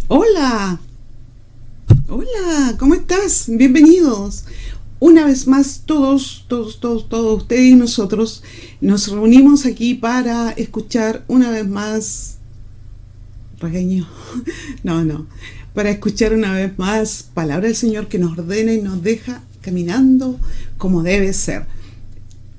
Hola, hola, ¿cómo estás? Bienvenidos. Una vez más, todos ustedes y nosotros nos reunimos aquí para escuchar una vez más, regaño, no, para escuchar una vez más palabra del Señor que nos ordena y nos deja caminando como debe ser.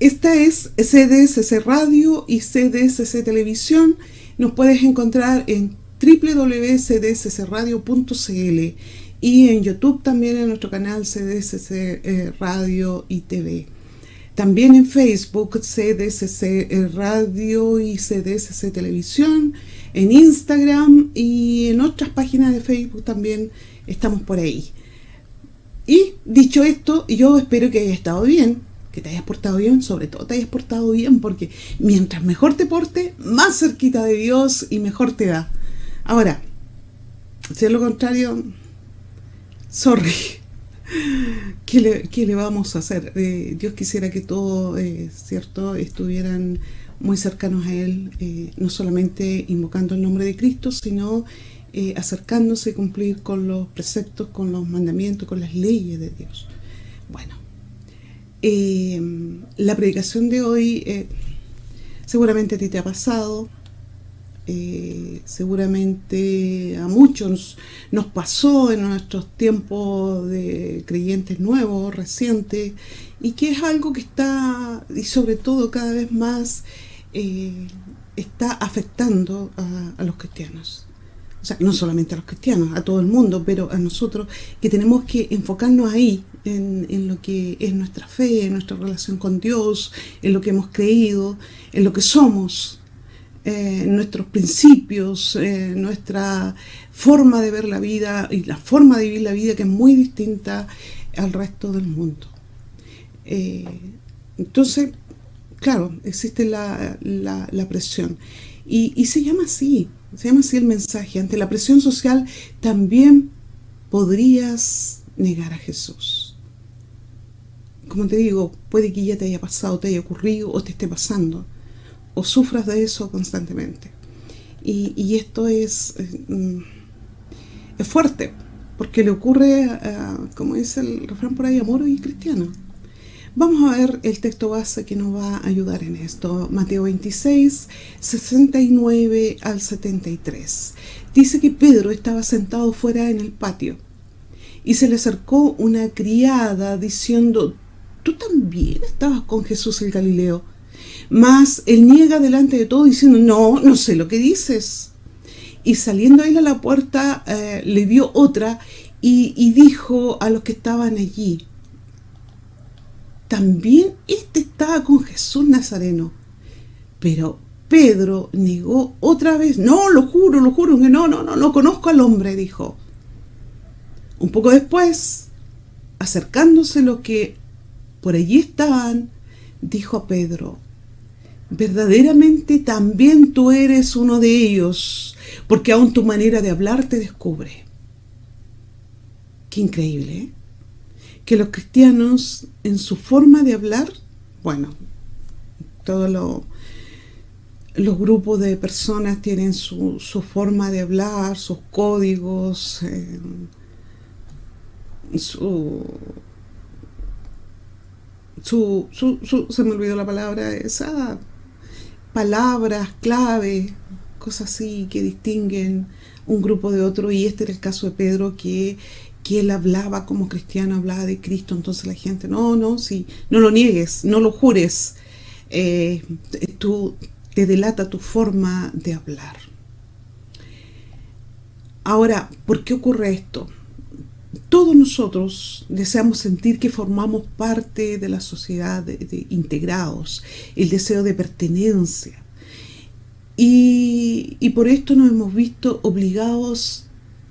Esta es CDSC Radio y CDSC Televisión. Nos puedes encontrar en www.cdscradio.cl y en YouTube también en nuestro canal CDSC Radio y TV. También en Facebook CDSC Radio y CDSC Televisión, en Instagram y en otras páginas de Facebook también estamos por ahí. Y dicho esto, yo espero que hayas estado bien, que te hayas portado bien, sobre todo te hayas portado bien, porque mientras mejor te portes, más cerquita de Dios y mejor te va. Ahora, si es lo contrario, sorry, ¿qué le vamos a hacer? Dios quisiera que todos, ¿cierto?, estuvieran muy cercanos a Él, no solamente invocando el nombre de Cristo, sino acercándose a cumplir con los preceptos, con los mandamientos, con las leyes de Dios. Bueno, la predicación de hoy seguramente a ti te ha pasado, seguramente a muchos nos pasó en nuestros tiempos de creyentes nuevos, recientes, y que es algo que está, y sobre todo cada vez más, está afectando a los cristianos. O sea, no solamente a los cristianos, a todo el mundo, pero a nosotros que tenemos que enfocarnos ahí, en lo que es nuestra fe, en nuestra relación con Dios, en lo que hemos creído, en lo que somos, nuestros principios, nuestra forma de ver la vida y la forma de vivir la vida, que es muy distinta al resto del mundo. Entonces, claro, existe la presión y se llama así el mensaje. Ante la presión social también podrías negar a Jesús. Como te digo, puede que ya te haya pasado, te haya ocurrido o te esté pasando, o sufras de eso constantemente. Y esto es fuerte, porque le ocurre, como dice el refrán por ahí, a moros y cristianos. Vamos a ver el texto base que nos va a ayudar en esto. Mateo 26, 69 al 73. Dice que Pedro estaba sentado fuera en el patio y se le acercó una criada diciendo: ¿tú también estabas con Jesús el Galileo? Mas él niega delante de todo diciendo: no sé lo que dices. Y saliendo él a la puerta, le dio otra y dijo a los que estaban allí: también estaba con Jesús Nazareno. Pero Pedro negó otra vez: no, lo juro, que no conozco al hombre, dijo. Un poco después, acercándose los que por allí estaban, dijo a Pedro: verdaderamente también tú eres uno de ellos, porque aún tu manera de hablar te descubre. Qué increíble, ¿eh? Que los cristianos, en su forma de hablar, bueno, todos los grupos de personas tienen su forma de hablar, sus códigos, se me olvidó la palabra, esa palabras clave, cosas así que distinguen un grupo de otro, y este era el caso de Pedro, que él hablaba como cristiano, hablaba de Cristo. Entonces la gente: sí, no lo niegues, no lo jures, tú te delata tu forma de hablar. Ahora, ¿por qué ocurre esto? Todos nosotros deseamos sentir que formamos parte de la sociedad, de integrados, el deseo de pertenencia. Y por esto nos hemos visto obligados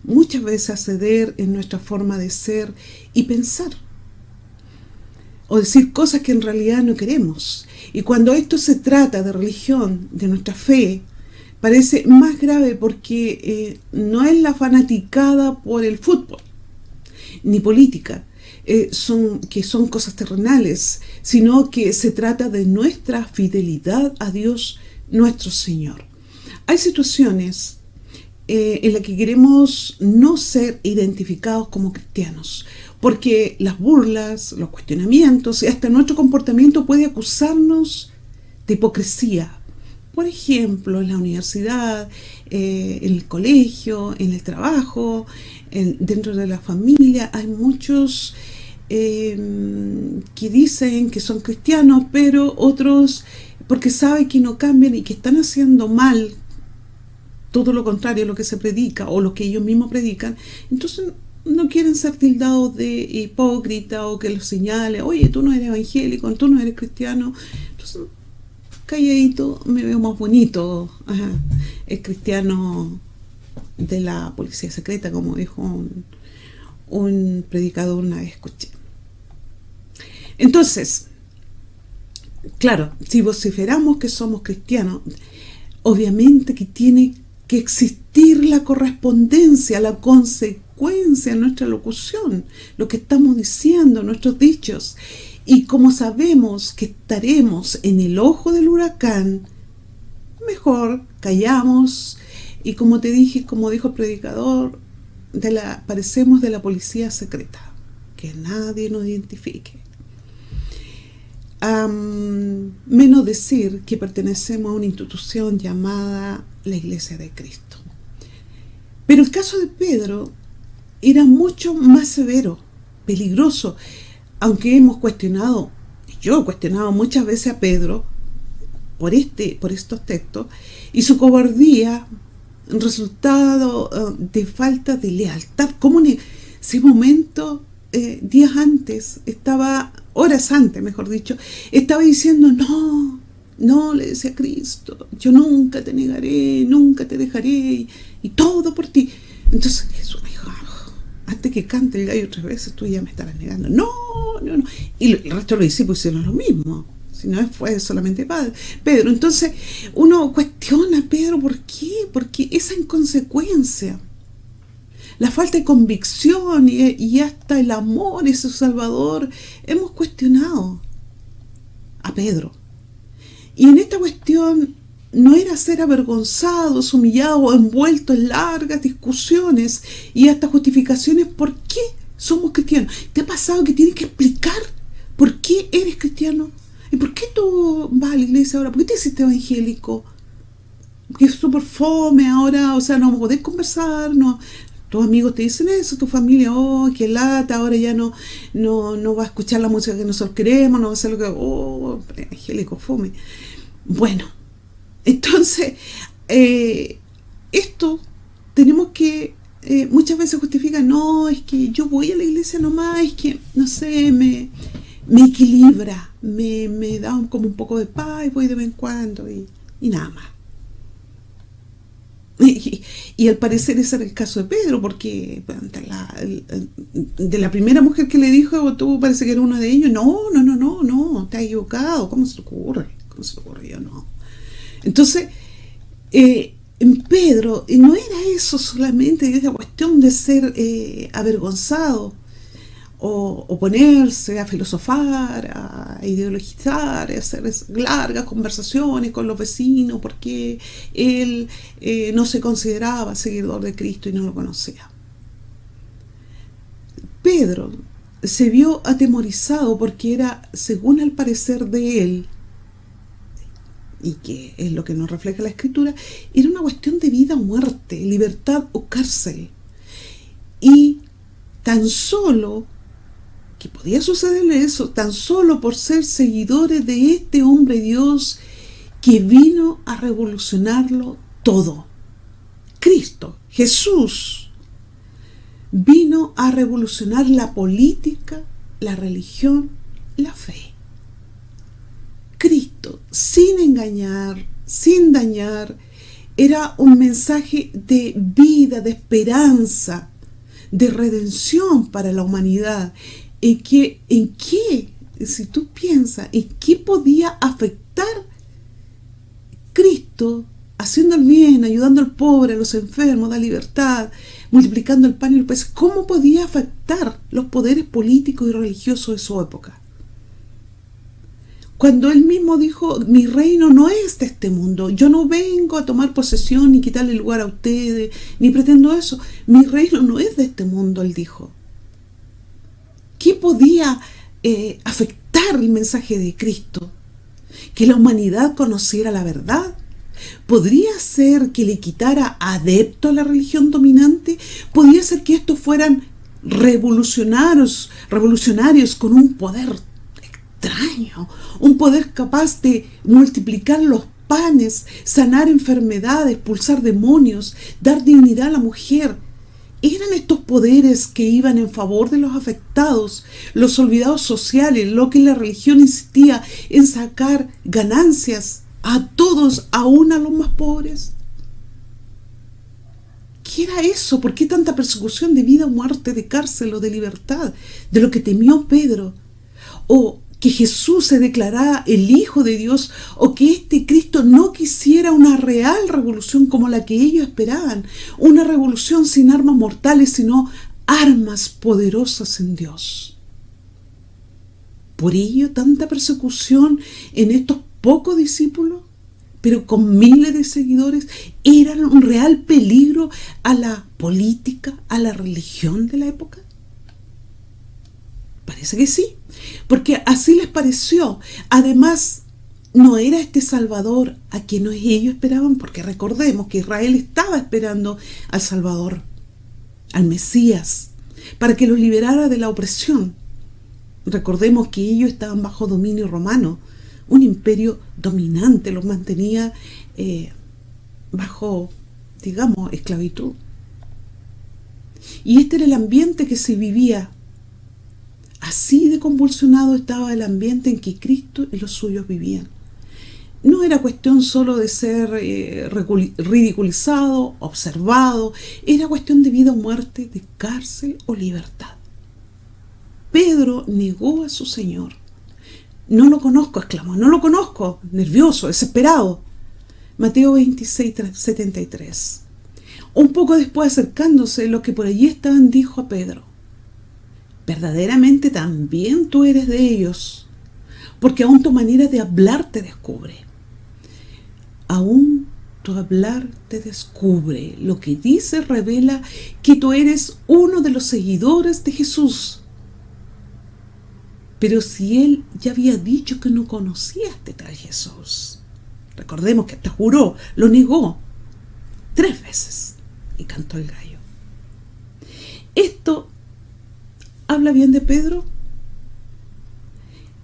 muchas veces a ceder en nuestra forma de ser y pensar, o decir cosas que en realidad no queremos. Y cuando esto se trata de religión, de nuestra fe, parece más grave, porque no es la fanaticada por el fútbol ni política, que son cosas terrenales, sino que se trata de nuestra fidelidad a Dios nuestro Señor. Hay situaciones en la que queremos no ser identificados como cristianos, porque las burlas, los cuestionamientos y hasta nuestro comportamiento puede acusarnos de hipocresía. Por ejemplo, en la universidad, en el colegio, en el trabajo, dentro de la familia, hay muchos que dicen que son cristianos, pero otros, porque saben que no cambian y que están haciendo mal todo lo contrario a lo que se predica o lo que ellos mismos predican, entonces no quieren ser tildados de hipócrita o que los señale, oye, tú no eres evangélico, tú no eres cristiano. Entonces, calladito me veo más bonito. Ajá. El cristiano de la policía secreta, como dijo un predicador una vez, escuché. Entonces, claro, si vociferamos que somos cristianos, obviamente que tiene que existir la correspondencia, la consecuencia en nuestra locución, lo que estamos diciendo, nuestros dichos. Y como sabemos que estaremos en el ojo del huracán, mejor callamos y, como te dije, como dijo el predicador, parecemos de la policía secreta, que nadie nos identifique. Menos decir que pertenecemos a una institución llamada la Iglesia de Cristo. Pero el caso de Pedro era mucho más severo, peligroso, aunque hemos cuestionado, yo he cuestionado muchas veces a Pedro por estos textos, y su cobardía, resultado de falta de lealtad. ¿Cómo en ese momento, días antes, horas antes, mejor dicho, estaba diciendo, no, le decía a Cristo, yo nunca te negaré, nunca te dejaré, y todo por ti. Entonces Jesús me dijo, antes que cante el gallo 3 veces, tú ya me estarás negando. No. Y el resto de los discípulos hicieron lo mismo. Si no fue solamente Pedro. Entonces uno cuestiona a Pedro, ¿por qué? Porque esa inconsecuencia, la falta de convicción y hasta el amor y su Salvador, hemos cuestionado a Pedro. Y en esta cuestión no era ser avergonzados, humillados o envueltos en largas discusiones y hasta justificaciones por qué somos cristianos. ¿Te ha pasado que tienes que explicar por qué eres cristiano? ¿Y por qué tú vas a la iglesia ahora? ¿Por qué te hiciste evangélico? Que es súper fome ahora, o sea, no podés conversar, no. Tus amigos te dicen eso, tu familia, qué lata, ahora ya no va a escuchar la música que nosotros queremos, no va a hacer lo que, evangélico, fome. Bueno, entonces, esto tenemos que, muchas veces justifica, no, es que yo voy a la iglesia nomás, es que, no sé, me equilibra, me da como un poco de paz y voy de vez en cuando y nada más. Y al parecer ese era el caso de Pedro, porque de la primera mujer que le dijo, tú parece que era uno de ellos, no, te has equivocado, ¿cómo se te ocurre? Yo no. Entonces, en Pedro no era eso solamente, esa cuestión de ser avergonzado o ponerse a filosofar, a ideologizar, a hacer largas conversaciones con los vecinos porque él no se consideraba seguidor de Cristo y no lo conocía. Pedro se vio atemorizado porque era, según el parecer de él, y que es lo que nos refleja la Escritura, era una cuestión de vida o muerte, libertad o cárcel. Y tan solo que podía sucederle eso, tan solo por ser seguidores de este hombre Dios que vino a revolucionarlo todo. Cristo, Jesús, vino a revolucionar la política, la religión, la fe. Cristo, sin engañar, sin dañar, era un mensaje de vida, de esperanza, de redención para la humanidad. ¿En qué, si tú piensas, en qué podía afectar Cristo haciendo el bien, ayudando al pobre, a los enfermos, da libertad, multiplicando el pan y el pez? ¿Cómo podía afectar los poderes políticos y religiosos de su época? Cuando él mismo dijo, mi reino no es de este mundo, yo no vengo a tomar posesión ni quitarle lugar a ustedes, ni pretendo eso, mi reino no es de este mundo, él dijo. ¿Qué podía afectar el mensaje de Cristo? ¿Que la humanidad conociera la verdad? ¿Podría ser que le quitara adepto a la religión dominante? ¿Podría ser que estos fueran revolucionarios con un poder extraño, un poder capaz de multiplicar los panes, sanar enfermedades, expulsar demonios, dar dignidad a la mujer? ¿Eran estos poderes que iban en favor de los afectados, los olvidados sociales, lo que la religión insistía en sacar ganancias a todos, aún a los más pobres? ¿Qué era eso? ¿Por qué tanta persecución de vida o muerte, de cárcel o de libertad? De lo que temió Pedro. O que Jesús se declarara el Hijo de Dios, o que este Cristo no quisiera una real revolución como la que ellos esperaban, una revolución sin armas mortales, sino armas poderosas en Dios. Por ello, tanta persecución en estos pocos discípulos, pero con miles de seguidores, eran un real peligro a la política, a la religión de la época. Parece que sí, porque así les pareció. Además, no era este Salvador a quien ellos esperaban, porque recordemos que Israel estaba esperando al Salvador, al Mesías, para que los liberara de la opresión. Recordemos que ellos estaban bajo dominio romano, un imperio dominante, los mantenía bajo, digamos, esclavitud. Y este era el ambiente que se vivía. Así de convulsionado estaba el ambiente en que Cristo y los suyos vivían. No era cuestión solo de ser ridiculizado, observado, era cuestión de vida o muerte, de cárcel o libertad. Pedro negó a su Señor. No lo conozco, exclamó, no lo conozco, nervioso, desesperado. Mateo 26, 73. Un poco después, acercándose, los que por allí estaban, dijo a Pedro: verdaderamente también tú eres de ellos, porque aún tu manera de hablar te descubre. Aún tu hablar te descubre. Lo que dices revela que tú eres uno de los seguidores de Jesús. Pero si él ya había dicho que no conocía a este tal Jesús, recordemos que hasta juró, lo negó 3 veces y cantó el gallo. Esto habla bien de Pedro.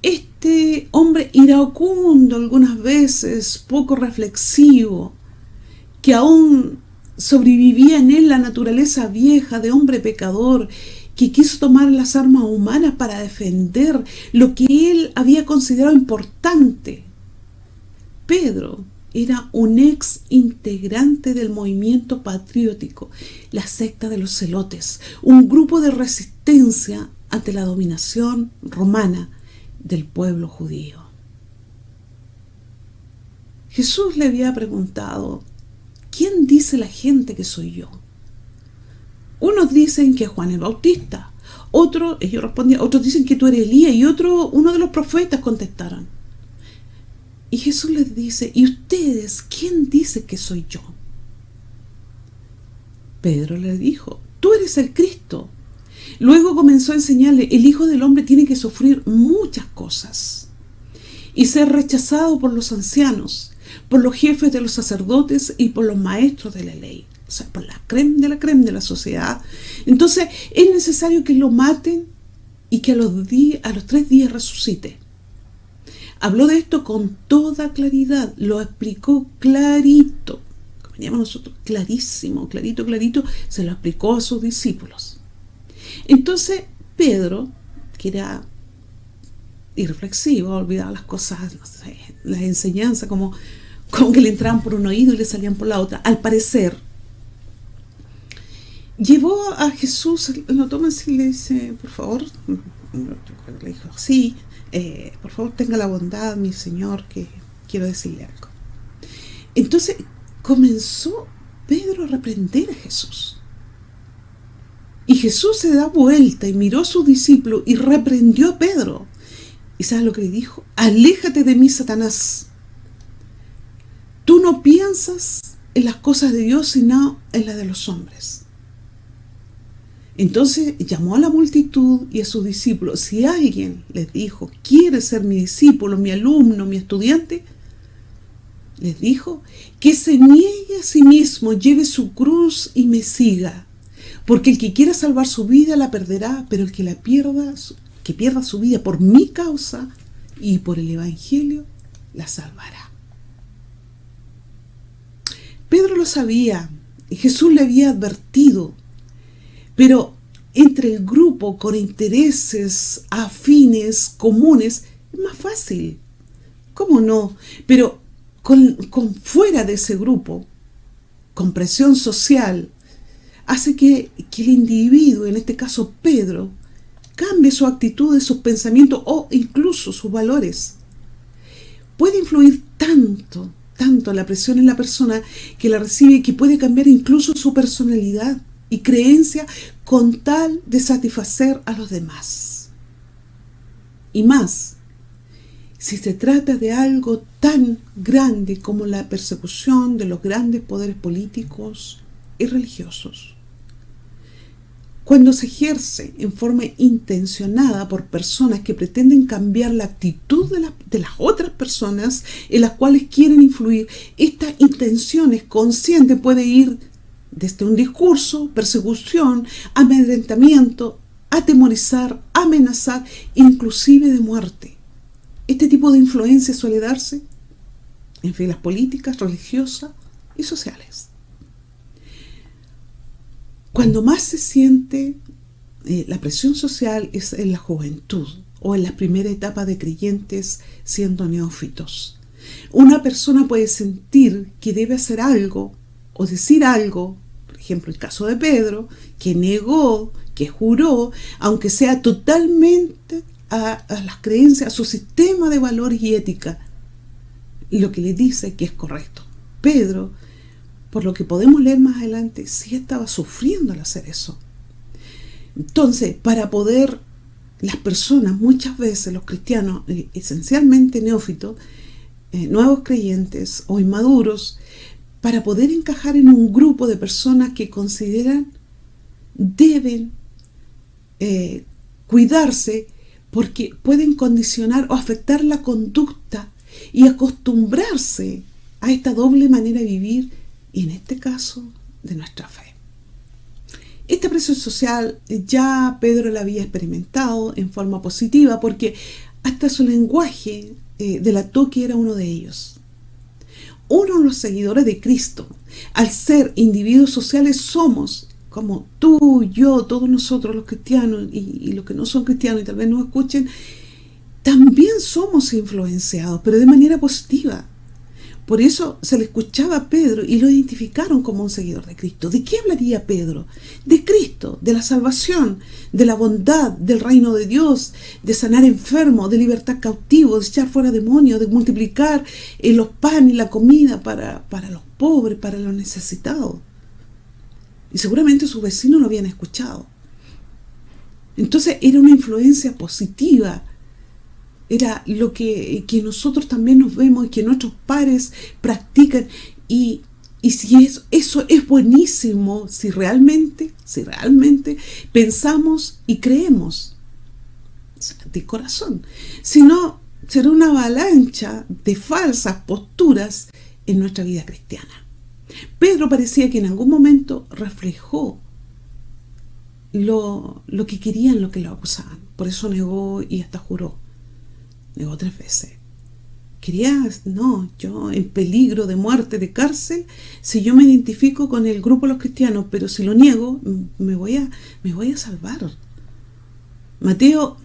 Este hombre iracundo, algunas veces poco reflexivo, que aún sobrevivía en él la naturaleza vieja de hombre pecador, que quiso tomar las armas humanas para defender lo que él había considerado importante. Pedro era un ex integrante del movimiento patriótico, la secta de los celotes, un grupo de resistencia ante la dominación romana del pueblo judío. Jesús le había preguntado: ¿quién dice la gente que soy yo? Unos dicen que es Juan el Bautista, ellos respondían, otros dicen que tú eres Elías, y uno de los profetas, contestaron. Y Jesús les dice: ¿y ustedes quién dice que soy yo? Pedro le dijo: tú eres el Cristo. Luego comenzó a enseñarle: el Hijo del Hombre tiene que sufrir muchas cosas y ser rechazado por los ancianos, por los jefes de los sacerdotes y por los maestros de la ley, o sea, por la crème de la sociedad. Entonces es necesario que lo maten y que a los 3 días resucite. Habló de esto con toda claridad, lo explicó clarito, como veníamos nosotros, clarísimo, clarito, se lo explicó a sus discípulos. Entonces Pedro, que era irreflexivo, olvidaba las cosas, no sé, las enseñanzas como que le entraban por un oído y le salían por la otra, al parecer, llevó a Jesús, lo toma así y le dice: por favor, le dijo: sí, por favor tenga la bondad, mi Señor, que quiero decirle algo. Entonces comenzó Pedro a reprender a Jesús. Y Jesús se da vuelta y miró a sus discípulos y reprendió a Pedro. ¿Y sabes lo que le dijo? Aléjate de mí, Satanás. Tú no piensas en las cosas de Dios, sino en las de los hombres. Entonces llamó a la multitud y a sus discípulos. Si alguien les dijo, quiere ser mi discípulo, mi alumno, mi estudiante, les dijo que se niegue a sí mismo, lleve su cruz y me siga. Porque el que quiera salvar su vida la perderá, pero el que la pierda, que pierda su vida por mi causa y por el evangelio, la salvará. Pedro lo sabía, y Jesús le había advertido, pero entre el grupo con intereses afines, comunes, es más fácil. ¿Cómo no? Pero con fuera de ese grupo, con presión social, hace que el individuo, en este caso Pedro, cambie su actitud, sus pensamientos o incluso sus valores. Puede influir tanto la presión en la persona que la recibe, que puede cambiar incluso su personalidad y creencia con tal de satisfacer a los demás. Y más, si se trata de algo tan grande como la persecución de los grandes poderes políticos y religiosos. Cuando se ejerce en forma intencionada por personas que pretenden cambiar la actitud de las otras personas en las cuales quieren influir, esta intención es consciente, puede ir desde un discurso, persecución, amedrentamiento, atemorizar, amenazar, inclusive de muerte. Este tipo de influencia suele darse en filas políticas, religiosas y sociales. Cuando más se siente la presión social es en la juventud o en las primeras etapas de creyentes siendo neófitos. Una persona puede sentir que debe hacer algo o decir algo, por ejemplo el caso de Pedro, que negó, que juró, aunque sea totalmente a las creencias, a su sistema de valores y ética, lo que le dice que es correcto. Pedro, por lo que podemos leer más adelante, sí estaba sufriendo al hacer eso. Entonces, para poder, las personas, muchas veces los cristianos, esencialmente neófitos, nuevos creyentes o inmaduros, para poder encajar en un grupo de personas que consideran deben cuidarse porque pueden condicionar o afectar la conducta y acostumbrarse a esta doble manera de vivir, y en este caso de nuestra fe. Esta presión social ya Pedro la había experimentado en forma positiva, porque hasta su lenguaje delató que era uno de ellos. Uno de los seguidores de Cristo, al ser individuos sociales, somos como tú, yo, todos nosotros los cristianos y los que no son cristianos y tal vez nos escuchen, también somos influenciados, pero de manera positiva. Por eso se le escuchaba a Pedro y lo identificaron como un seguidor de Cristo. ¿De qué hablaría Pedro? De Cristo, de la salvación, de la bondad, del reino de Dios, de sanar enfermos, de libertar cautivos, de echar fuera demonios, de multiplicar los panes y la comida para los pobres, para los necesitados. Y seguramente sus vecinos lo habían escuchado. Entonces era una influencia positiva. Era lo que nosotros también nos vemos y que nuestros padres practican. Y si eso es buenísimo, si realmente pensamos y creemos de corazón. Si no, será una avalancha de falsas posturas en nuestra vida cristiana. Pedro parecía que en algún momento reflejó lo que querían, lo que lo acusaban. Por eso negó y hasta juró. Negó 3 veces. Yo en peligro de muerte, de cárcel, si yo me identifico con el grupo de los cristianos, pero si lo niego, me voy a salvar. Mateo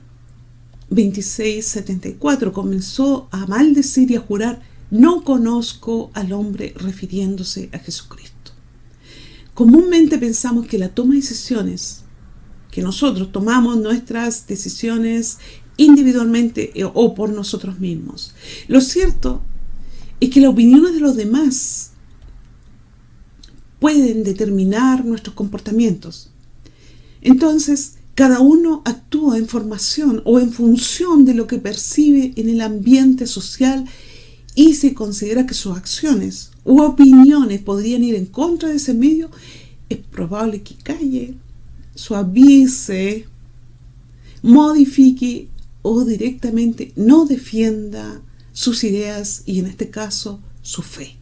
26:74 comenzó a maldecir y a jurar: no conozco al hombre, refiriéndose a Jesucristo. Comúnmente pensamos que la toma de decisiones, que nosotros tomamos nuestras decisiones individualmente o por nosotros mismos. Lo cierto es que las opiniones de los demás pueden determinar nuestros comportamientos. Entonces, Cada uno actúa en formación o en función de lo que percibe en el ambiente social, y si considera que sus acciones u opiniones podrían ir en contra de ese medio, es probable que calle, suavice, modifique o directamente no defienda sus ideas y, en este caso, su fe.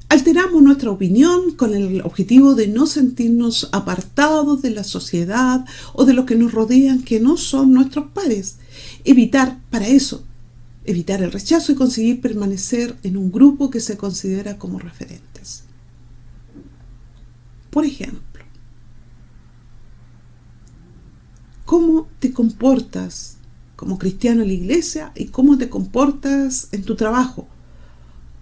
Alteramos nuestra opinión con el objetivo de no sentirnos apartados de la sociedad o de los que nos rodean, que no son nuestros pares. Evitar el rechazo y conseguir permanecer en un grupo que se considera como referentes. Por ejemplo, ¿cómo te comportas como cristiano en la iglesia y cómo te comportas en tu trabajo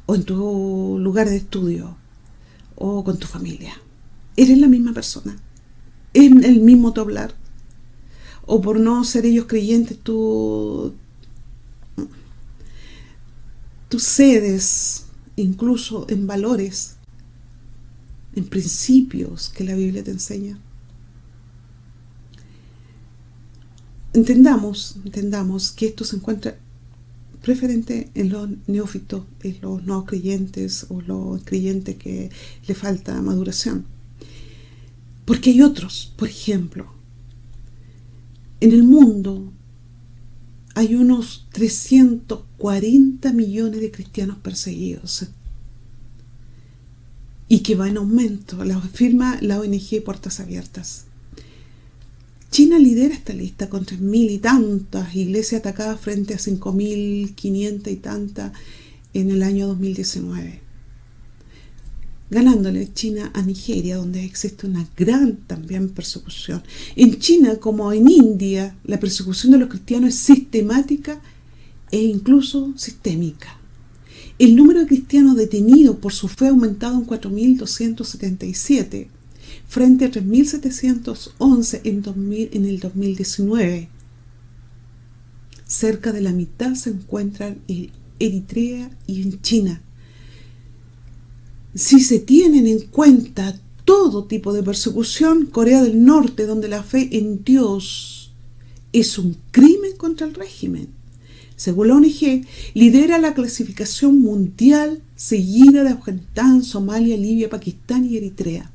o en tu lugar de estudio o con tu familia? ¿Eres la misma persona? ¿Es el mismo tu hablar? ¿O por no ser ellos creyentes tú cedes incluso en valores, en principios que la Biblia te enseña? Entendamos que esto se encuentra preferente en los neófitos, en los no creyentes o los creyentes que le falta maduración. Porque hay otros, por ejemplo, en el mundo hay unos 340 millones de cristianos perseguidos y que va en aumento, lo afirma la ONG Puertas Abiertas. China lidera esta lista con 3.000 y tantas iglesias atacadas frente a 5.500 y tantas en el año 2019. Ganándole China a Nigeria, donde existe una gran también persecución. En China, como en India, la persecución de los cristianos es sistemática e incluso sistémica. El número de cristianos detenidos por su fe ha aumentado en 4.277, frente a 3.711 en el 2019. Cerca de la mitad se encuentran en Eritrea y en China. Si se tienen en cuenta todo tipo de persecución, Corea del Norte, donde la fe en Dios es un crimen contra el régimen, según la ONG, lidera la clasificación mundial, seguida de Afganistán, Somalia, Libia, Pakistán y Eritrea.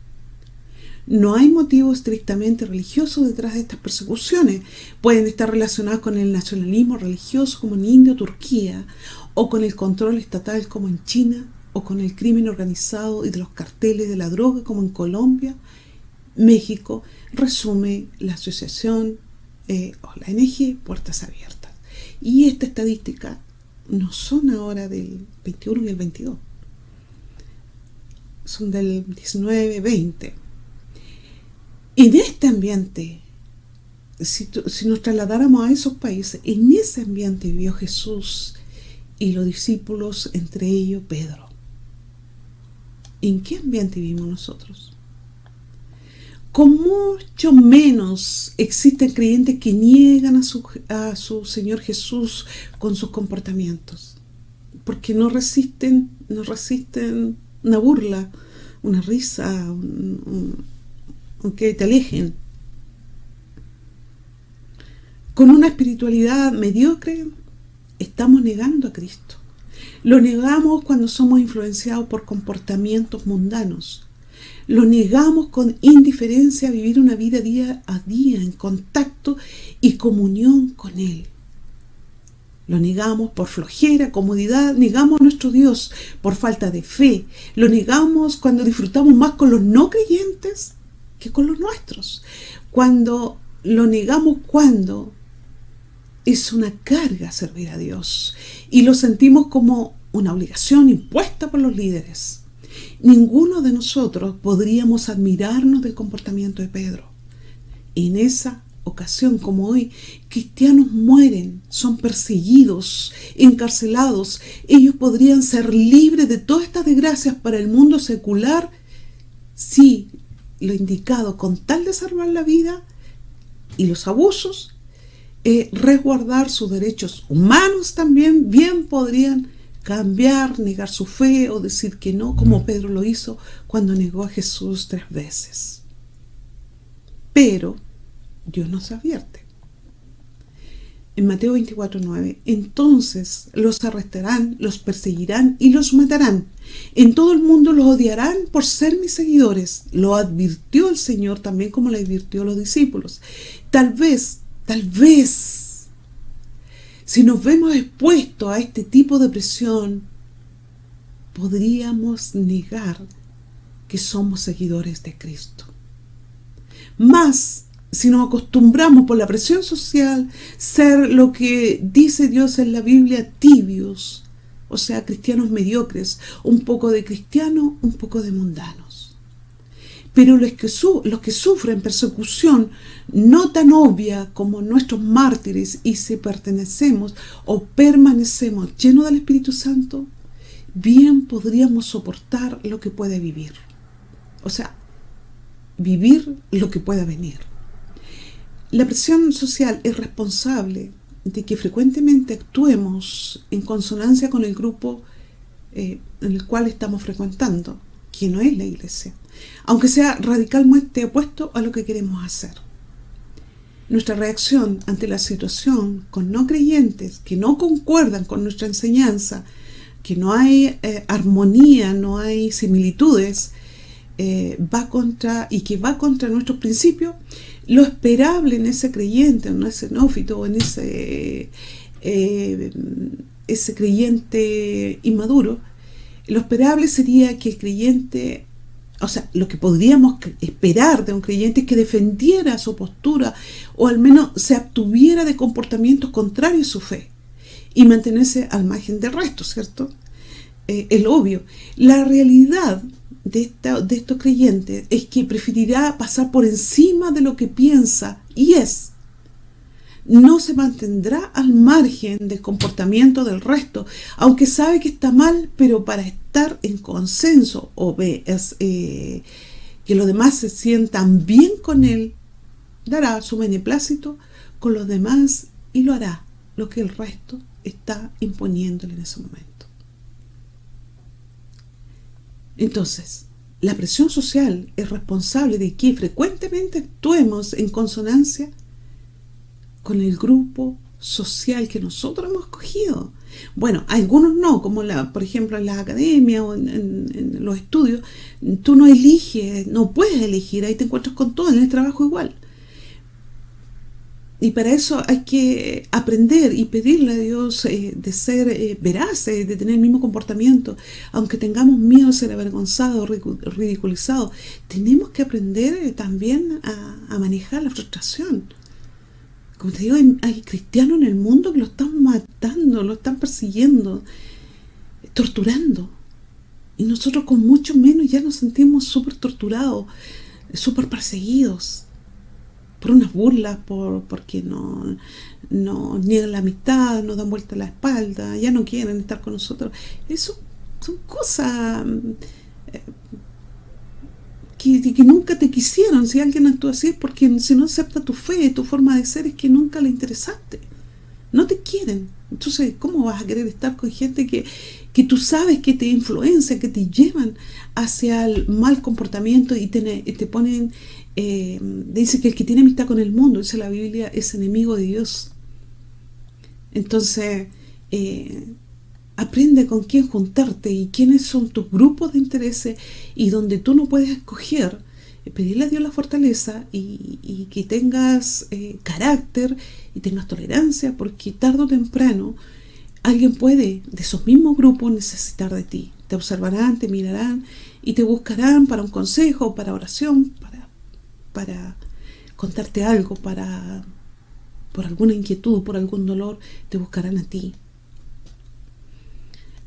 No hay motivo estrictamente religioso detrás de estas persecuciones. Pueden estar relacionadas con el nacionalismo religioso, como en India o Turquía, o con el control estatal, como en China, o con el crimen organizado y de los carteles de la droga, como en Colombia, México, resume la asociación o la ONG Puertas Abiertas. Y esta estadística no son ahora del 21 y el 22, son del 19, 20. En este ambiente, si nos trasladáramos a esos países, en ese ambiente vivió Jesús y los discípulos, entre ellos Pedro. ¿En qué ambiente vivimos nosotros? Con mucho menos existen creyentes que niegan a su Señor Jesús con sus comportamientos, porque no resisten una burla, una risa, aunque te alejen. Con una espiritualidad mediocre estamos negando a Cristo. Lo negamos cuando somos influenciados por comportamientos mundanos. Lo negamos con indiferencia a vivir una vida día a día en contacto y comunión con Él. Lo negamos por flojera, comodidad, negamos a nuestro Dios por falta de fe. Lo negamos cuando disfrutamos más con los no creyentes que con los nuestros. Lo negamos cuando es una carga servir a Dios y lo sentimos como una obligación impuesta por los líderes. Ninguno de nosotros podríamos admirarnos del comportamiento de Pedro. En esa ocasión, como hoy, cristianos mueren, son perseguidos, encarcelados. Ellos podrían ser libres de todas estas desgracias para el mundo secular si lo indicado con tal de salvar la vida y los abusos, resguardar sus derechos humanos también, bien podrían cambiar, negar su fe o decir que no, como Pedro lo hizo cuando negó a Jesús 3 veces. Pero Dios nos advierte. En Mateo 24:9, entonces los arrestarán, los perseguirán y los matarán. En todo el mundo los odiarán por ser mis seguidores. Lo advirtió el Señor también como le advirtió a los discípulos. Tal vez, si nos vemos expuestos a este tipo de presión, podríamos negar que somos seguidores de Cristo. Más si nos acostumbramos por la presión social ser lo que dice Dios en la Biblia, tibios, o sea, cristianos mediocres, un poco de cristianos, un poco de mundanos. Pero los que sufren persecución no tan obvia como nuestros mártires, y si pertenecemos o permanecemos llenos del Espíritu Santo, bien podríamos soportar lo que puede vivir. O sea, vivir lo que pueda venir. La presión social es responsable de que frecuentemente actuemos en consonancia con el grupo en el cual estamos frecuentando, que no es la iglesia, aunque sea radicalmente opuesto a lo que queremos hacer. Nuestra reacción ante la situación con no creyentes que no concuerdan con nuestra enseñanza, que no hay armonía, no hay similitudes, va contra nuestros principios. Lo esperable en ese creyente, en ese neófito, o en ese creyente inmaduro, lo esperable sería que el creyente, o sea, lo que podríamos esperar de un creyente es que defendiera su postura, o al menos se abstuviera de comportamientos contrarios a su fe y mantenerse al margen del resto, ¿cierto? Es lo obvio. La realidad de estos creyentes es que preferirá pasar por encima de lo que piensa y es. No se mantendrá al margen del comportamiento del resto, aunque sabe que está mal, pero para estar en consenso o que los demás se sientan bien con él, dará su beneplácito con los demás y lo hará lo que el resto está imponiéndole en ese momento. Entonces, la presión social es responsable de que frecuentemente actuemos en consonancia con el grupo social que nosotros hemos escogido. Bueno, algunos no, como por ejemplo en la academia o en los estudios, tú no eliges, no puedes elegir, ahí te encuentras con todo, en el trabajo igual. Y para eso hay que aprender y pedirle a Dios de ser veraces, de tener el mismo comportamiento. Aunque tengamos miedo de ser avergonzados, ridiculizados, tenemos que aprender también a manejar la frustración. Como te digo, hay cristianos en el mundo que lo están matando, lo están persiguiendo, torturando. Y nosotros con mucho menos ya nos sentimos súper torturados, súper perseguidos. Por unas burlas, porque no niegan la amistad, nos dan vuelta la espalda, ya no quieren estar con nosotros. Eso son cosas que nunca te quisieron. Si alguien actúa así es porque si no acepta tu fe, tu forma de ser, es que nunca le interesaste. No te quieren. Entonces, ¿cómo vas a querer estar con gente que tú sabes que te influencia, que te llevan hacia el mal comportamiento y te ponen... dice que el que tiene amistad con el mundo, dice la Biblia, es enemigo de Dios. Entonces aprende con quién juntarte y quiénes son tus grupos de intereses, y donde tú no puedes escoger, pedirle a Dios la fortaleza y que tengas carácter y tengas tolerancia, porque tarde o temprano alguien puede de esos mismos grupos necesitar de ti. Te observarán, te mirarán y te buscarán para un consejo, para oración, para contarte algo, por alguna inquietud, por algún dolor, te buscarán a ti.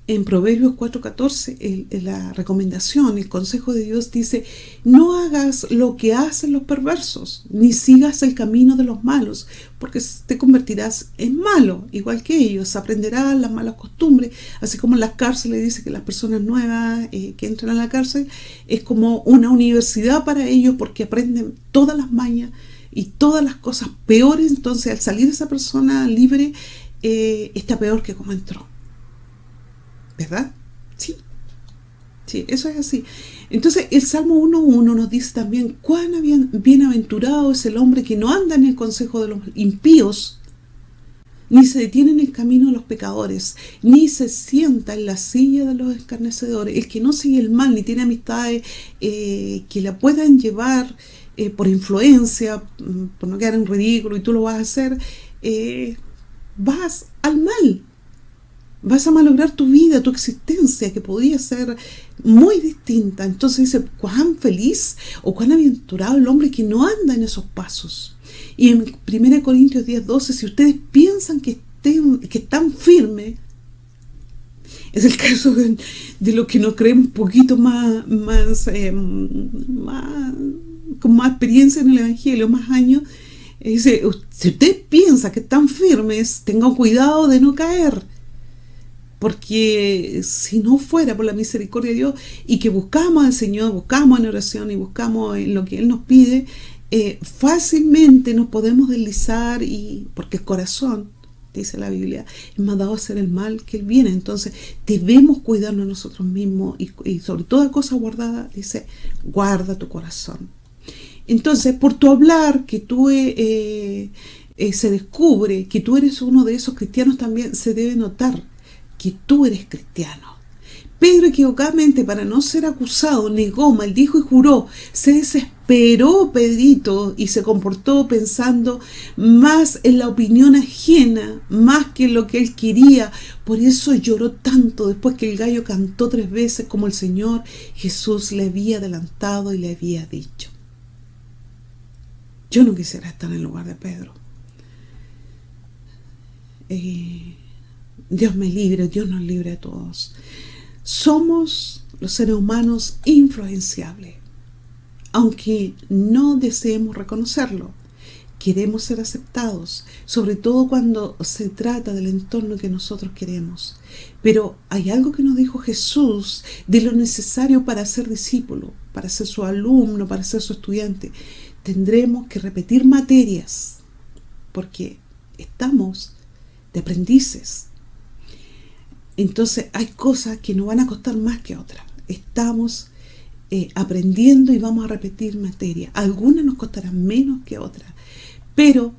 En Proverbios 4:14, la recomendación, el consejo de Dios dice: no hagas lo que hacen los perversos, ni sigas el camino de los malos, porque te convertirás en malo, igual que ellos. Aprenderás las malas costumbres, así como en las cárceles dice que las personas nuevas que entran a la cárcel es como una universidad para ellos, porque aprenden todas las mañas y todas las cosas peores. Entonces, al salir esa persona libre, está peor que como entró. ¿Verdad? Sí. Sí, eso es así. Entonces, el Salmo 1.1 nos dice también: cuán bienaventurado es el hombre que no anda en el consejo de los impíos, ni se detiene en el camino de los pecadores, ni se sienta en la silla de los escarnecedores, el que no sigue el mal, ni tiene amistades que la puedan llevar por influencia, por no quedar en ridículo, y tú lo vas a hacer, vas al mal. Vas a malograr tu vida, tu existencia, que podía ser muy distinta. Entonces dice: cuán feliz o cuán aventurado el hombre que no anda en esos pasos. Y en 1 Corintios 10:12, si ustedes piensan que están firmes, es el caso de los que nos creemos un poquito más con más experiencia en el Evangelio, más años. Dice: si ustedes piensan que están firmes, tengan cuidado de no caer. Porque si no fuera por la misericordia de Dios y que buscamos al Señor, buscamos en oración y buscamos en lo que Él nos pide, fácilmente nos podemos deslizar, porque el corazón, dice la Biblia, es más dado a hacer el mal que el bien. Entonces debemos cuidarnos nosotros mismos y sobre toda cosa guardada, dice: guarda tu corazón. Entonces, por tu hablar, que tú se descubre que tú eres uno de esos cristianos, también se debe notar que tú eres cristiano. Pedro, equivocadamente, para no ser acusado, negó, maldijo y juró. Se desesperó Pedrito y se comportó pensando más en la opinión ajena, más que en lo que él quería. Por eso lloró tanto después que el gallo cantó 3 veces, como el Señor Jesús le había adelantado y le había dicho. Yo no quisiera estar en el lugar de Pedro. Dios me libre, Dios nos libre a todos. Somos los seres humanos influenciables, aunque no deseemos reconocerlo. Queremos ser aceptados, sobre todo cuando se trata del entorno que nosotros queremos. Pero hay algo que nos dijo Jesús de lo necesario para ser discípulo, para ser su alumno, para ser su estudiante. Tendremos que repetir materias, porque estamos de aprendices. Entonces hay cosas que nos van a costar más que otras. Estamos aprendiendo y vamos a repetir materia. Algunas nos costarán menos que otras, pero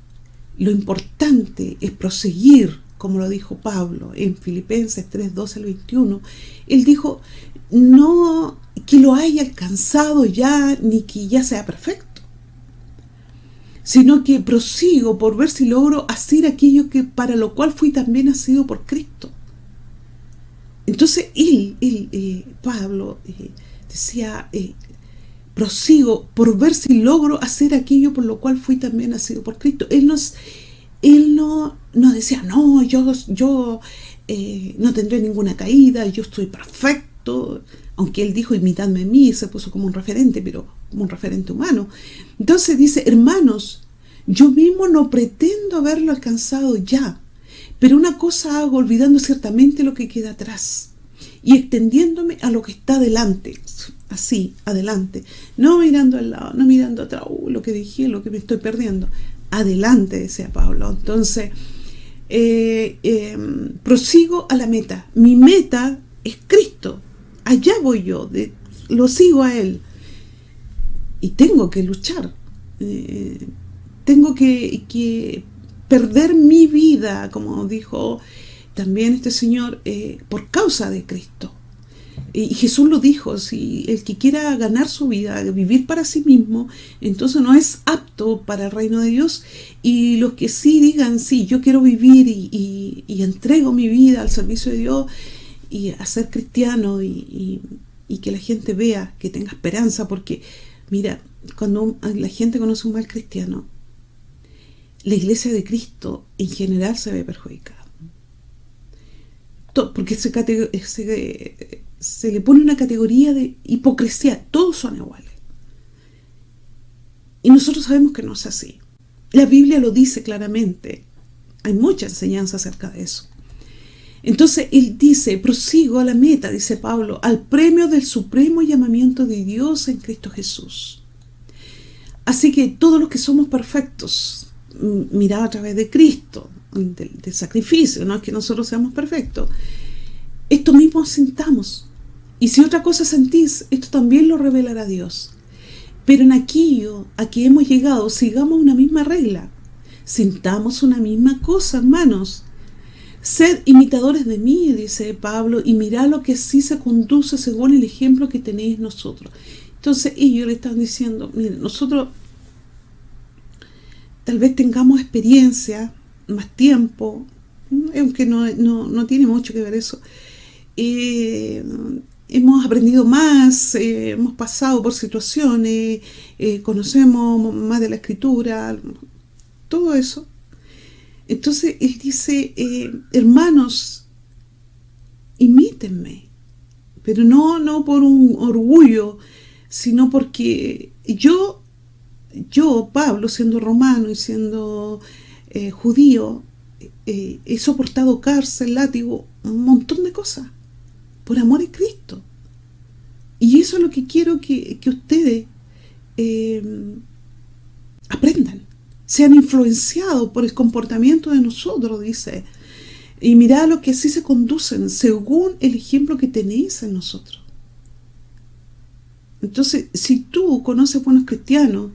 lo importante es proseguir, como lo dijo Pablo en Filipenses 3:12-21. Él dijo: no que lo haya alcanzado ya, ni que ya sea perfecto, sino que prosigo por ver si logro hacer aquello que para lo cual fui también nacido por Cristo. Entonces Pablo decía: prosigo por ver si logro hacer aquello por lo cual fui también nacido por Cristo. Él no decía: no, yo no tendré ninguna caída, yo estoy perfecto. Aunque él dijo: imitadme a mí, se puso como un referente, pero como un referente humano. Entonces dice: hermanos, yo mismo no pretendo haberlo alcanzado ya, pero una cosa hago, olvidando ciertamente lo que queda atrás y extendiéndome a lo que está adelante. Así, adelante. No mirando al lado, no mirando atrás, lo que dije, lo que me estoy perdiendo. Adelante, decía Pablo. Entonces, prosigo a la meta. Mi meta es Cristo. Allá voy yo, lo sigo a Él. Y tengo que luchar. Tengo que perder mi vida, como dijo también este señor, por causa de Cristo. Y Jesús lo dijo: si el que quiera ganar su vida, vivir para sí mismo, entonces no es apto para el reino de Dios. Y los que sí digan: sí, yo quiero vivir y entrego mi vida al servicio de Dios y a ser cristiano, y que la gente vea, que tenga esperanza. Porque mira, cuando la gente conoce un mal cristiano, la iglesia de Cristo en general se ve perjudicada, porque se le pone una categoría de hipocresía. Todos son iguales, y nosotros sabemos que no es así. La Biblia lo dice claramente. Hay mucha enseñanza acerca de eso. Entonces él dice: prosigo a la meta, dice Pablo, al premio del supremo llamamiento de Dios en Cristo Jesús. Así que todos los que somos perfectos, mirad a través de Cristo, del sacrificio, no es que nosotros seamos perfectos, esto mismo sintamos: Y si otra cosa sentís, esto también lo revelará Dios. Pero en aquello a que hemos llegado, sigamos una misma regla. Sintamos una misma cosa, hermanos. Sed imitadores de mí, dice Pablo, y mirad lo que sí se conduce según el ejemplo que tenéis nosotros. Entonces ellos le están diciendo, miren, nosotros tal vez tengamos experiencia, más tiempo, aunque no tiene mucho que ver eso. Hemos aprendido más, hemos pasado por situaciones, conocemos más de la escritura, todo eso. Entonces él dice, hermanos, imítenme, pero no por un orgullo, sino porque yo, Pablo, siendo romano y siendo judío, he soportado cárcel, látigo, un montón de cosas, por amor a Cristo. Y eso es lo que quiero que ustedes aprendan, sean influenciados por el comportamiento de nosotros, dice. Y mirad lo que así se conducen, según el ejemplo que tenéis en nosotros. Entonces, si tú conoces buenos cristianos,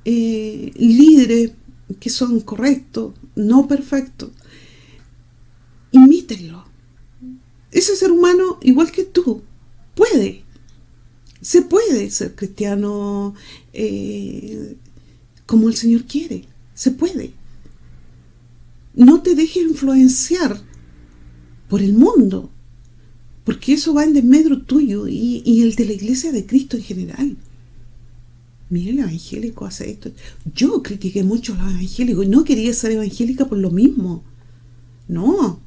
líderes que son correctos, no perfectos, imítenlo. Ese ser humano, igual que tú, se puede ser cristiano como el Señor quiere, se puede. No te dejes influenciar por el mundo, porque eso va en desmedro tuyo y el de la iglesia de Cristo en general. Mira, el evangélico hace esto. Yo critiqué mucho a los evangélicos y no quería ser evangélica por lo mismo. No,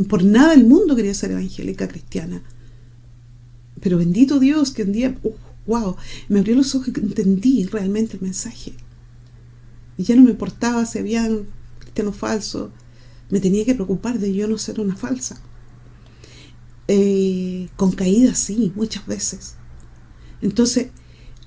por nada del mundo quería ser evangélica cristiana. Pero bendito Dios que un día, wow, me abrió los ojos y entendí realmente el mensaje. Y ya no me importaba si habían cristianos falsos, me tenía que preocupar de yo no ser una falsa. Con caídas, sí, muchas veces. Entonces,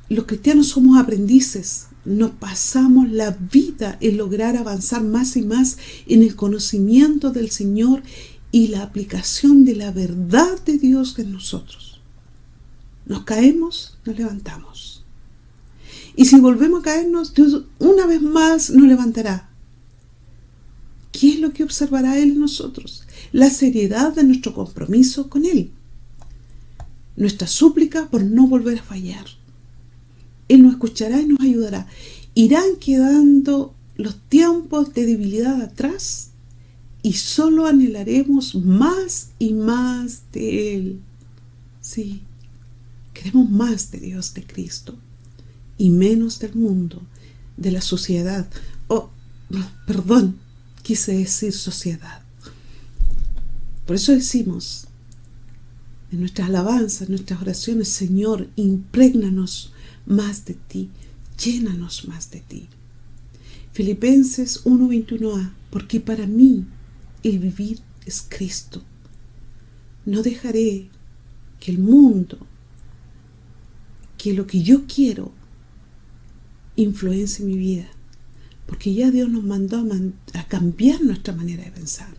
los cristianos somos aprendices, nos pasamos la vida en lograr avanzar más y más en el conocimiento del Señor y la aplicación de la verdad de Dios en nosotros. Nos caemos, nos levantamos. Y si volvemos a caernos, Dios una vez más nos levantará. ¿Qué es lo que observará Él en nosotros? La seriedad de nuestro compromiso con Él. Nuestra súplica por no volver a fallar. Él nos escuchará y nos ayudará. Irán quedando los tiempos de debilidad atrás y solo anhelaremos más y más de Él. Sí, queremos más de Dios, de Cristo, y menos del mundo, de la sociedad. Perdón, quise decir sociedad. Por eso decimos en nuestras alabanzas, en nuestras oraciones, Señor, imprégnanos más de ti, llénanos más de ti. Filipenses 1:21a, porque para mí el vivir es Cristo. No dejaré que el mundo, que lo que yo quiero, influencie mi vida, porque ya Dios nos mandó a cambiar nuestra manera de pensar,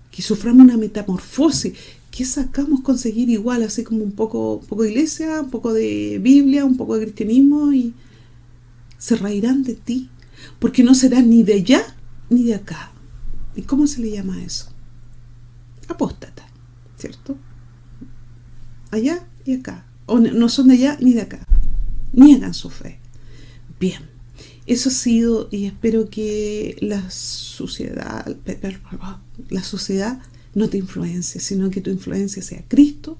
que suframos una metamorfosis. ¿Qué sacamos conseguir igual, así como un poco de iglesia, un poco de Biblia, un poco de cristianismo, y se reirán de ti, porque no serás ni de allá ni de acá? ¿Y cómo se le llama eso? Apóstata, ¿cierto? Allá y acá, o no son de allá ni de acá, niegan su fe. Bien, eso ha sido, y espero que la sociedad no te influencie, sino que tu influencia sea Cristo,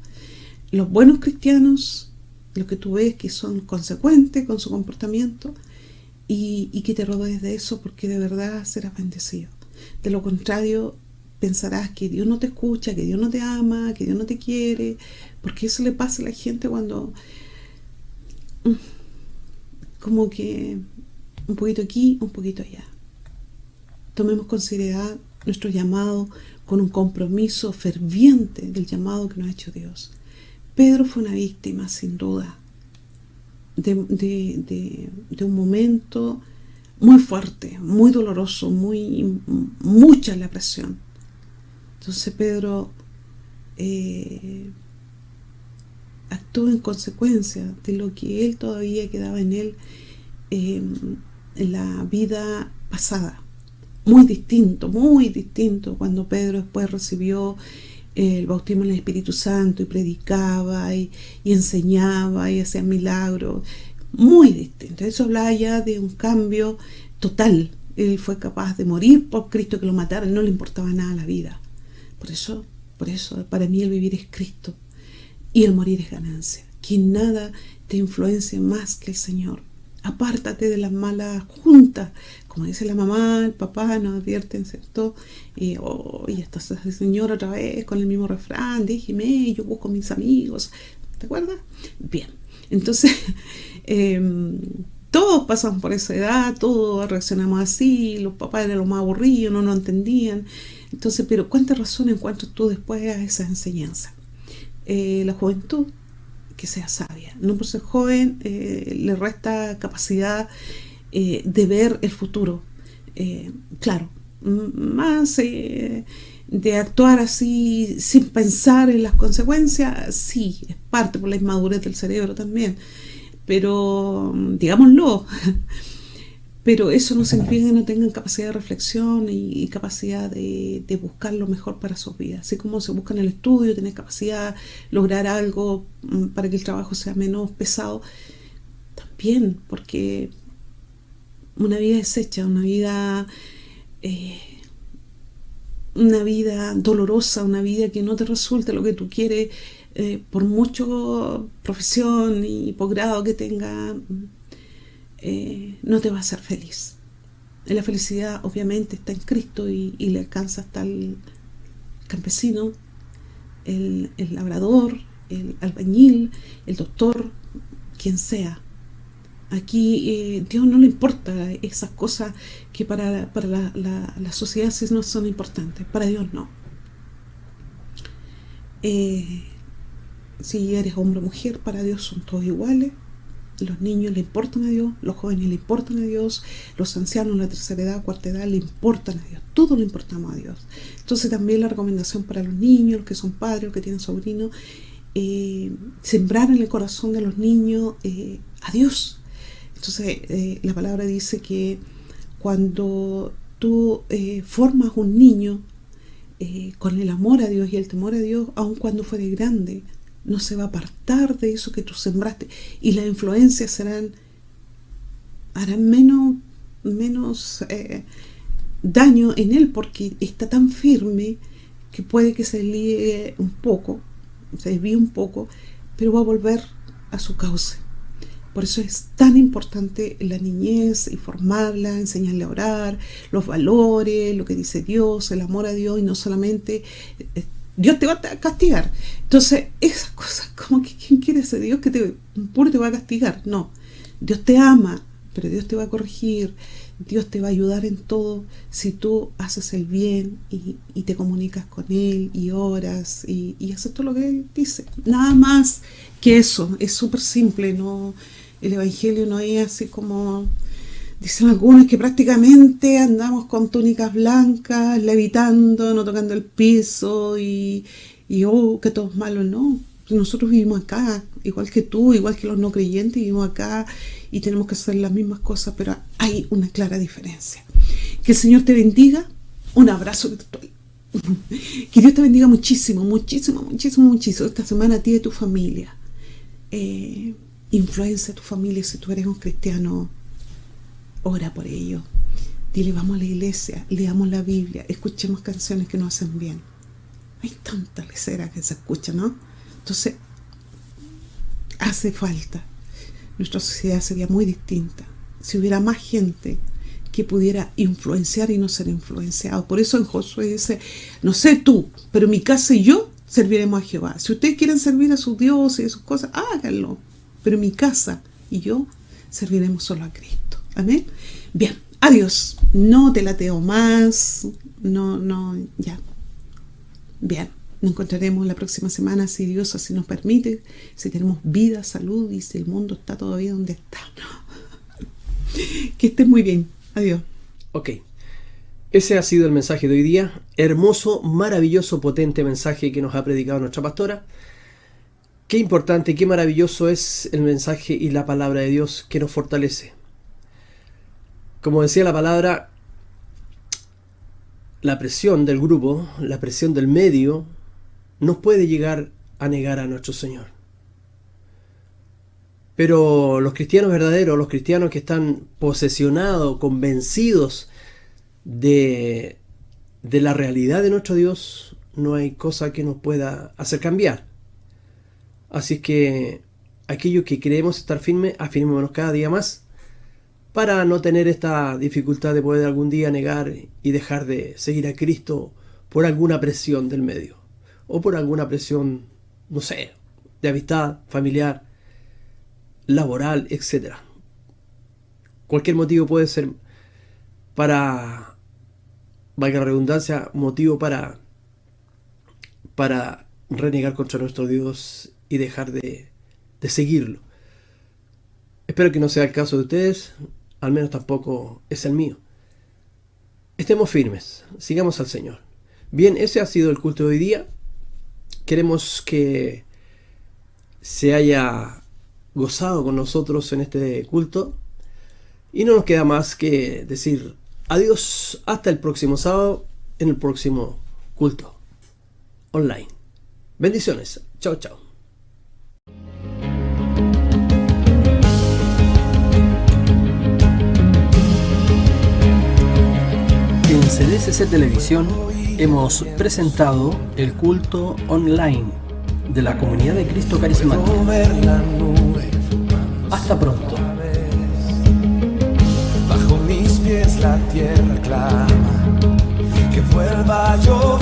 los buenos cristianos, los que tú ves que son consecuentes con su comportamiento, y que te rodees de eso, porque de verdad serás bendecido. De lo contrario, pensarás que Dios no te escucha, que Dios no te ama, que Dios no te quiere, porque eso le pasa a la gente cuando como que un poquito aquí, un poquito allá. Tomemos con seriedad nuestro llamado, con un compromiso ferviente del llamado que nos ha hecho Dios. Pedro fue una víctima, sin duda, de un momento muy fuerte, muy doloroso, mucha la presión. Entonces Pedro actuó en consecuencia de lo que él todavía quedaba en él, en la vida pasada. Muy distinto cuando Pedro después recibió el bautismo en el Espíritu Santo y predicaba y enseñaba y hacía milagros. Muy distinto. Eso hablaba ya de un cambio total. Él fue capaz de morir por Cristo, que lo mataran, no le importaba nada la vida. Por eso, para mí el vivir es Cristo y el morir es ganancia. Que nada te influencie más que el Señor. Apártate de las malas juntas, como dice la mamá, el papá, nos advierten, ¿cierto? Y esta señora otra vez con el mismo refrán, déjeme, yo busco mis amigos, ¿te acuerdas? Bien, entonces todos pasamos por esa edad, todos reaccionamos así, los papás eran los más aburridos, no nos entendían. Entonces, pero ¿cuánta razón encuentras tú después a esa enseñanza? La juventud, que sea sabia. No por ser joven le resta capacidad de ver el futuro. Claro, más de actuar así sin pensar en las consecuencias, sí, es parte por la inmadurez del cerebro también. Pero, digámoslo, pero eso no significa que no tengan capacidad de reflexión y capacidad de buscar lo mejor para sus vidas. Así como se busca en el estudio, tener capacidad de lograr algo para que el trabajo sea menos pesado, también, porque una vida deshecha, una vida dolorosa, una vida que no te resulta lo que tú quieres, por mucho profesión y posgrado que tenga, no te va a hacer feliz. La felicidad obviamente está en Cristo y le alcanza hasta el campesino, el labrador, el albañil, el doctor, quien sea. Aquí Dios no le importa esas cosas que para la sociedad sí no son importantes, para Dios no. Si eres hombre o mujer, para Dios son todos iguales. Los niños le importan a Dios, los jóvenes le importan a Dios, los ancianos, la tercera edad, cuarta edad, le importan a Dios. Todos le importamos a Dios. Entonces también la recomendación para los niños, los que son padres, los que tienen sobrinos, sembrar en el corazón de los niños a Dios. Entonces la palabra dice que cuando tú formas un niño con el amor a Dios y el temor a Dios, aun cuando fuere grande, no se va a apartar de eso que tú sembraste, y las influencias harán menos daño en él, porque está tan firme que puede que se desvíe un poco, pero va a volver a su cauce. Por eso es tan importante la niñez, y formarla, enseñarle a orar, los valores, lo que dice Dios, el amor a Dios, y no solamente Dios te va a castigar. Entonces, esas cosas, como que ¿quién quiere ese Dios que puro te va a castigar? No, Dios te ama, pero Dios te va a corregir, Dios te va a ayudar en todo si tú haces el bien y te comunicas con Él y oras y haces todo lo que Él dice. Nada más que eso, es súper simple, ¿no? El Evangelio no es así como dicen algunos, que prácticamente andamos con túnicas blancas, levitando, no tocando el piso y que todo es malo. No, nosotros vivimos acá, igual que tú, igual que los no creyentes, vivimos acá y tenemos que hacer las mismas cosas, pero hay una clara diferencia. Que el Señor te bendiga. Un abrazo virtual. Que Dios te bendiga muchísimo, muchísimo, muchísimo, muchísimo esta semana a ti y a tu familia. Influencia a tu familia. Si tú eres un cristiano, ora por ello. Dile, vamos a la iglesia, leamos la Biblia, escuchemos canciones que nos hacen bien. Hay tanta lecera que se escucha, ¿no? Entonces, hace falta. Nuestra sociedad sería muy distinta si hubiera más gente que pudiera influenciar y no ser influenciado. Por eso en Josué dice, no sé tú, pero mi casa y yo serviremos a Jehová. Si ustedes quieren servir a sus dioses y sus cosas, háganlo. Pero mi casa y yo serviremos solo a Cristo. Amén. Bien, adiós. No te lateo más. No, ya. Bien, nos encontraremos la próxima semana, si Dios así nos permite, si tenemos vida, salud y si el mundo está todavía donde está. Que estés muy bien. Adiós. Ok. Ese ha sido el mensaje de hoy día. Hermoso, maravilloso, potente mensaje que nos ha predicado nuestra pastora. Qué importante, qué maravilloso es el mensaje y la palabra de Dios que nos fortalece. Como decía la palabra, la presión del grupo, la presión del medio, nos puede llegar a negar a nuestro Señor. Pero los cristianos verdaderos, los cristianos que están posesionados, convencidos de la realidad de nuestro Dios, no hay cosa que nos pueda hacer cambiar. Así es que aquellos que creemos estar firmes, afirmémonos cada día más para no tener esta dificultad de poder algún día negar y dejar de seguir a Cristo por alguna presión del medio o por alguna presión, no sé, de amistad, familiar, laboral, etc. Cualquier motivo puede ser, para, valga la redundancia, motivo para renegar contra nuestro Dios y dejar de seguirlo. Espero que no sea el caso de ustedes, al menos tampoco es el mío. Estemos firmes, sigamos al Señor. Bien, ese ha sido el culto de hoy día. Queremos que se haya gozado con nosotros en este culto y no nos queda más que decir adiós hasta el próximo sábado en el próximo culto online. Bendiciones. Chao, chao. En CDCC Televisión hemos presentado el culto online de la Comunidad de Cristo Carismática. Hasta pronto. Bajo mis pies la tierra clama que vuelva a llover.